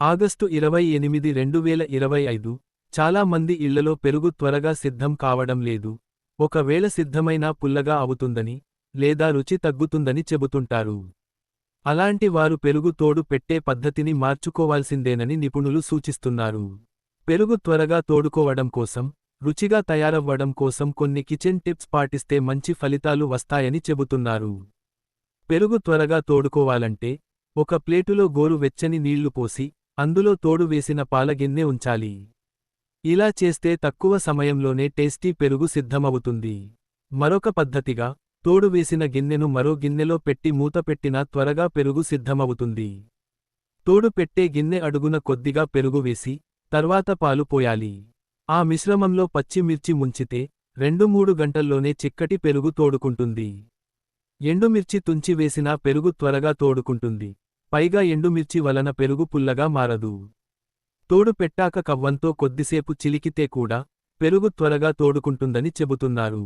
August 28, 2025 చాలా మంది ఇళ్లలో పెరుగు త్వరగా సిద్ధం కావడం లేదు. ఒకవేళ సిద్ధమైనా పుల్లగా అవుతుందని, లేదా రుచి తగ్గుతుందని చెబుతుంటారు. అలాంటి వారు పెరుగు తోడు పెట్టే పద్ధతిని మార్చుకోవాల్సిందేనని నిపుణులు సూచిస్తున్నారు. పెరుగు త్వరగా తోడుకోవడం కోసం, రుచిగా తయారవ్వడం కోసం కొన్ని కిచెన్ టిప్స్ పాటిస్తే మంచి ఫలితాలు వస్తాయని చెబుతున్నారు. పెరుగు త్వరగా తోడుకోవాలంటే, ఒక ప్లేటులో గోరు వెచ్చని నీళ్లు పోసి, అందులో తోడు వేసిన పాల గిన్నె ఉంచాలి. ఇలా చేస్తే తక్కువ సమయంలోనే టేస్టీ పెరుగు సిద్ధమవుతుంది. మరొక పద్ధతిగా, తోడు వేసిన గిన్నెను మరో గిన్నెలో పెట్టి మూత పెట్టినా త్వరగా పెరుగు సిద్ధమవుతుంది. తోడు పెట్టే గిన్నె అడుగున కొద్దిగా పెరుగు వేసి, తర్వాత పాలు పోయాలి. ఆ మిశ్రమంలో పచ్చి మిర్చి ముంచితే, 2-3 గంటల్లోనే చిక్కటి పెరుగు తోడుకుంటుంది. ఎండుమిర్చి తుంచి వేసినా పెరుగు త్వరగా తోడుకుంటుంది. పైగా ఎండుమిర్చి వలన పెరుగు పుల్లగా మారదు. తోడు పెట్టాక కవ్వంతో కొద్దిసేపు చిలికితే కూడా, పెరుగు త్వరగా తోడుకుంటుందని చెబుతున్నారు.